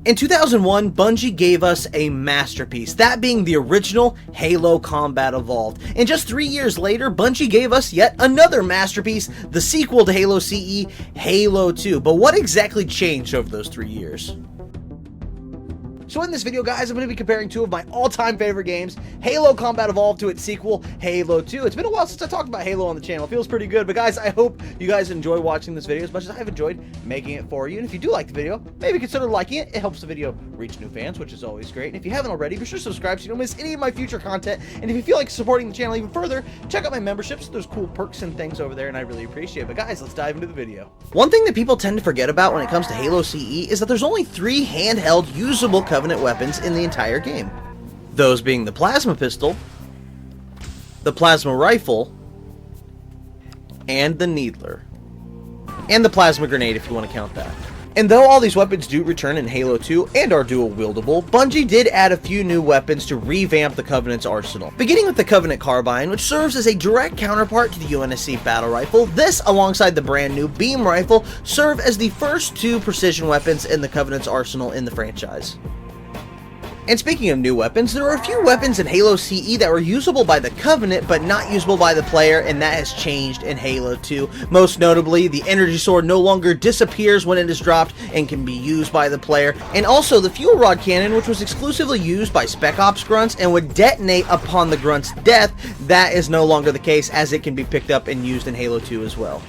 In 2001, Bungie gave us a masterpiece, that being the original Halo Combat Evolved. And just 3 years later, Bungie gave us yet another masterpiece, the sequel to Halo CE, Halo 2. But what exactly changed over those 3 years? So in this video, guys, I'm going to be comparing two of my all-time favorite games, Halo Combat Evolved to its sequel, Halo 2. It's been a while since I talked about Halo on the channel. It feels pretty good, but guys, I hope you guys enjoy watching this video as much as I've enjoyed making it for you. And if you do like the video, maybe consider liking it. It helps the video reach new fans, which is always great. And if you haven't already, be sure to subscribe so you don't miss any of my future content. And if you feel like supporting the channel even further, check out my memberships. There's cool perks and things over there, and I really appreciate it. But guys, let's dive into the video. One thing that people tend to forget about when it comes to Halo CE is that there's only 3 handheld usable Covenant weapons in the entire game. Those being the plasma pistol, the plasma rifle, and the needler. And the plasma grenade if you want to count that. And though all these weapons do return in Halo 2 and are dual wieldable, Bungie did add a few new weapons to revamp the Covenant's arsenal. Beginning with the Covenant Carbine, which serves as a direct counterpart to the UNSC battle rifle, this alongside the brand new beam rifle serve as the first 2 precision weapons in the Covenant's arsenal in the franchise. And speaking of new weapons, there are a few weapons in Halo CE that were usable by the Covenant, but not usable by the player, and that has changed in Halo 2. Most notably, the energy sword no longer disappears when it is dropped and can be used by the player. And also the fuel rod cannon, which was exclusively used by Spec Ops grunts and would detonate upon the grunt's death, that is no longer the case, as it can be picked up and used in Halo 2 as well.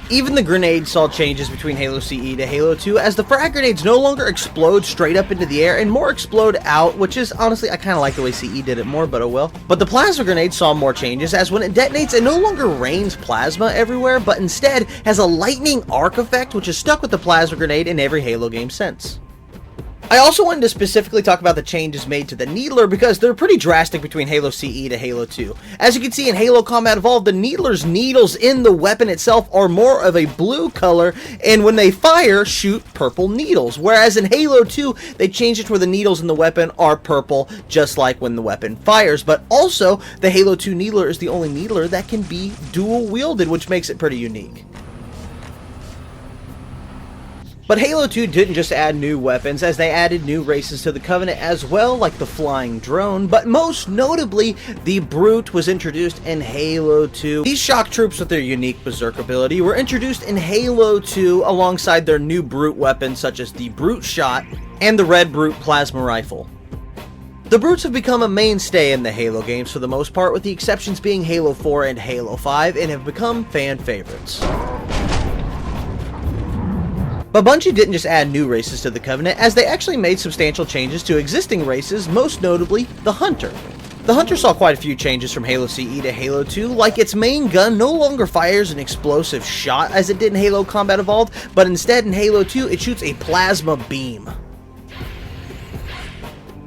Even the grenades saw changes between Halo CE to Halo 2, as the frag grenades no longer explode straight up into the air and more explode out, which is honestly, I kind of like the way CE did it more, but oh well. But the plasma grenade saw more changes, as when it detonates, it no longer rains plasma everywhere, but instead has a lightning arc effect, which is stuck with the plasma grenade in every Halo game since. I also wanted to specifically talk about the changes made to the Needler because they're pretty drastic between Halo CE to Halo 2. As you can see in Halo Combat Evolved, the Needler's needles in the weapon itself are more of a blue color, and when they fire, shoot purple needles. Whereas in Halo 2, they changed it where the needles in the weapon are purple, just like when the weapon fires. But also, the Halo 2 Needler is the only Needler that can be dual wielded, which makes it pretty unique. But Halo 2 didn't just add new weapons, as they added new races to the Covenant as well, like the flying drone, but most notably, the Brute was introduced in Halo 2. These shock troops with their unique berserk ability were introduced in Halo 2 alongside their new Brute weapons such as the Brute Shot and the Red Brute plasma rifle. The Brutes have become a mainstay in the Halo games for the most part, with the exceptions being Halo 4 and Halo 5, and have become fan favorites. But Bungie didn't just add new races to the Covenant, as they actually made substantial changes to existing races, most notably the Hunter. The Hunter saw quite a few changes from Halo CE to Halo 2, like its main gun no longer fires an explosive shot as it did in Halo Combat Evolved, but instead in Halo 2 it shoots a plasma beam.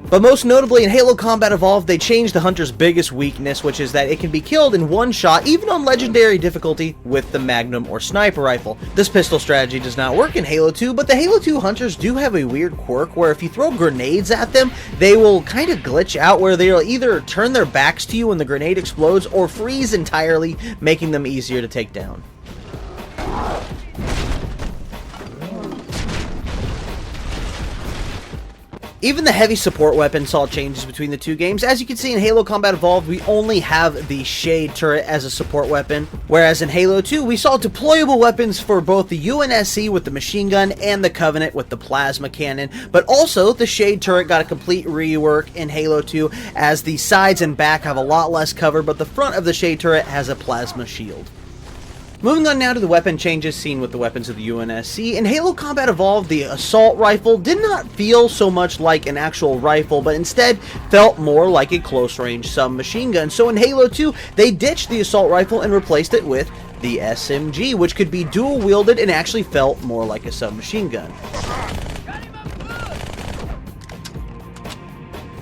But most notably in Halo Combat Evolved, they changed the Hunter's biggest weakness, which is that it can be killed in one shot, even on legendary difficulty, with the Magnum or Sniper Rifle. This pistol strategy does not work in Halo 2, but the Halo 2 Hunters do have a weird quirk where if you throw grenades at them, they will kind of glitch out, where they'll either turn their backs to you when the grenade explodes, or freeze entirely, making them easier to take down. Even the heavy support weapon saw changes between the two games. As you can see in Halo Combat Evolved, we only have the Shade turret as a support weapon, whereas in Halo 2, we saw deployable weapons for both the UNSC with the machine gun and the Covenant with the plasma cannon, but also the Shade turret got a complete rework in Halo 2, as the sides and back have a lot less cover, but the front of the Shade turret has a plasma shield. Moving on now to the weapon changes seen with the weapons of the UNSC. In Halo Combat Evolved, the assault rifle did not feel so much like an actual rifle, but instead felt more like a close-range submachine gun. So in Halo 2, they ditched the assault rifle and replaced it with the SMG, which could be dual-wielded and actually felt more like a submachine gun.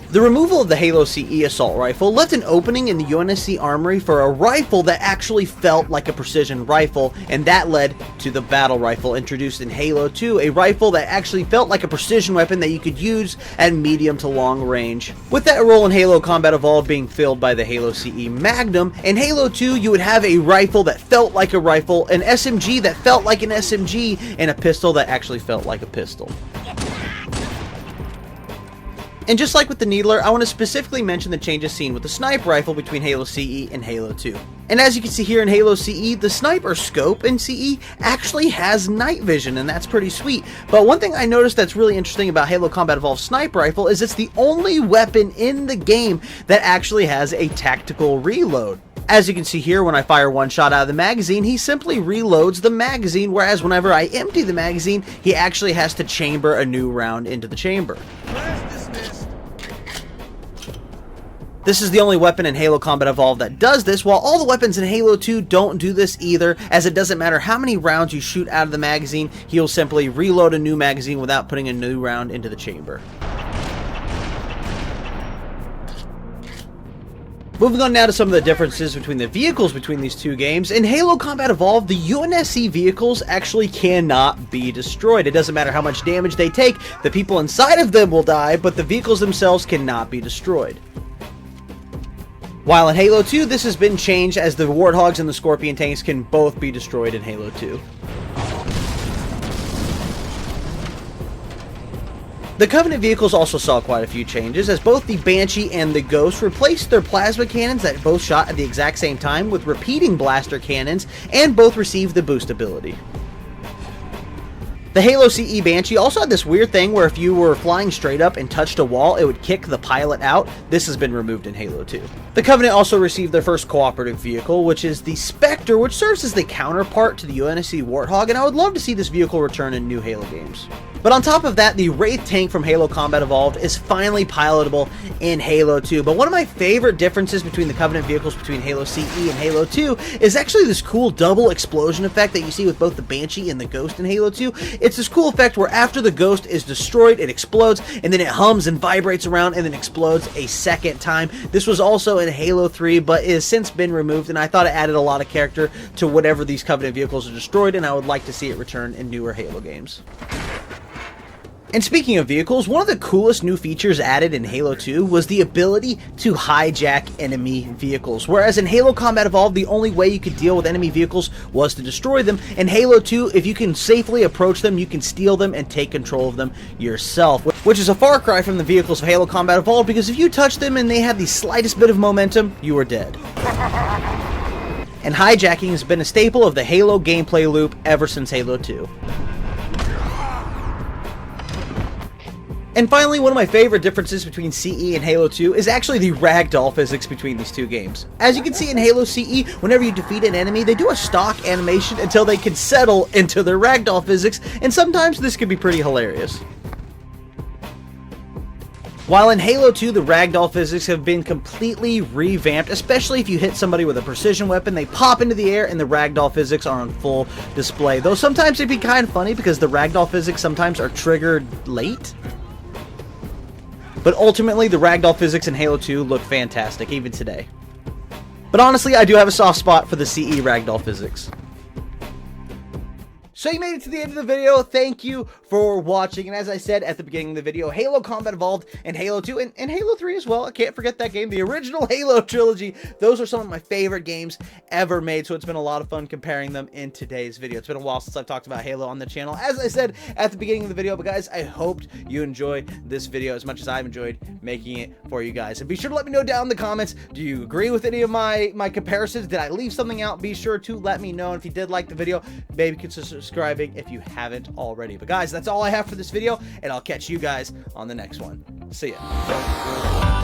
The removal of the Halo CE assault rifle left an opening in the UNSC armory for a rifle that actually felt like a precision rifle, and that led to the battle rifle introduced in Halo 2, a rifle that actually felt like a precision weapon that you could use at medium to long range. With that role in Halo Combat Evolved being filled by the Halo CE Magnum, in Halo 2 you would have a rifle that felt like a rifle, an SMG that felt like an SMG, and a pistol that actually felt like a pistol. And just like with the Needler, I want to specifically mention the changes seen with the sniper rifle between Halo CE and Halo 2. And as you can see here in Halo CE, the sniper scope in CE actually has night vision, and that's pretty sweet. But one thing I noticed that's really interesting about Halo Combat Evolved sniper rifle is it's the only weapon in the game that actually has a tactical reload. As you can see here, when I fire one shot out of the magazine, he simply reloads the magazine, whereas whenever I empty the magazine, he actually has to chamber a new round into the chamber. This is the only weapon in Halo Combat Evolved that does this, while all the weapons in Halo 2 don't do this either, as it doesn't matter how many rounds you shoot out of the magazine, he'll simply reload a new magazine without putting a new round into the chamber. Moving on now to some of the differences between the vehicles between these two games. In Halo Combat Evolved, the UNSC vehicles actually cannot be destroyed. It doesn't matter how much damage they take, the people inside of them will die, but the vehicles themselves cannot be destroyed. While in Halo 2, this has been changed as the Warthogs and the Scorpion tanks can both be destroyed in Halo 2. The Covenant vehicles also saw quite a few changes, as both the Banshee and the Ghost replaced their plasma cannons that both shot at the exact same time with repeating blaster cannons, and both received the boost ability. The Halo CE Banshee also had this weird thing where if you were flying straight up and touched a wall, it would kick the pilot out. This has been removed in Halo 2. The Covenant also received their first cooperative vehicle, which is the Spectre, which serves as the counterpart to the UNSC Warthog, and I would love to see this vehicle return in new Halo games. But on top of that, the Wraith tank from Halo Combat Evolved is finally pilotable in Halo 2. But one of my favorite differences between the Covenant vehicles between Halo CE and Halo 2 is actually this cool double explosion effect that you see with both the Banshee and the Ghost in Halo 2. It's this cool effect where after the Ghost is destroyed, it explodes, and then it hums and vibrates around and then explodes a second time. This was also in Halo 3, but it has since been removed, and I thought it added a lot of character to whatever these Covenant vehicles are destroyed, and I would like to see it return in newer Halo games. And speaking of vehicles, one of the coolest new features added in Halo 2 was the ability to hijack enemy vehicles. Whereas in Halo Combat Evolved, the only way you could deal with enemy vehicles was to destroy them. In Halo 2, if you can safely approach them, you can steal them and take control of them yourself. Which is a far cry from the vehicles of Halo Combat Evolved, because if you touch them and they have the slightest bit of momentum, you are dead. And hijacking has been a staple of the Halo gameplay loop ever since Halo 2. And finally, one of my favorite differences between CE and Halo 2 is actually the ragdoll physics between these two games. As you can see in Halo CE, whenever you defeat an enemy, they do a stock animation until they can settle into their ragdoll physics, and sometimes this can be pretty hilarious. While in Halo 2, the ragdoll physics have been completely revamped, especially if you hit somebody with a precision weapon, they pop into the air and the ragdoll physics are on full display. Though sometimes it'd be kind of funny because the ragdoll physics sometimes are triggered late. But ultimately, the ragdoll physics in Halo 2 look fantastic, even today. But honestly, I do have a soft spot for the CE ragdoll physics. So you made it to the end of the video. Thank you for watching. And as I said at the beginning of the video, Halo Combat Evolved and Halo 2 and Halo 3 as well. I can't forget that game. The original Halo trilogy. Those are some of my favorite games ever made. So it's been a lot of fun comparing them in today's video. It's been a while since I've talked about Halo on the channel, as I said at the beginning of the video. But guys, I hoped you enjoyed this video as much as I've enjoyed making it for you guys. And be sure to let me know down in the comments, do you agree with any of my comparisons? Did I leave something out? Be sure to let me know. And if you did like the video, maybe consider subscribing if you haven't already. But guys, that's all I have for this video, and I'll catch you guys on the next one. See ya.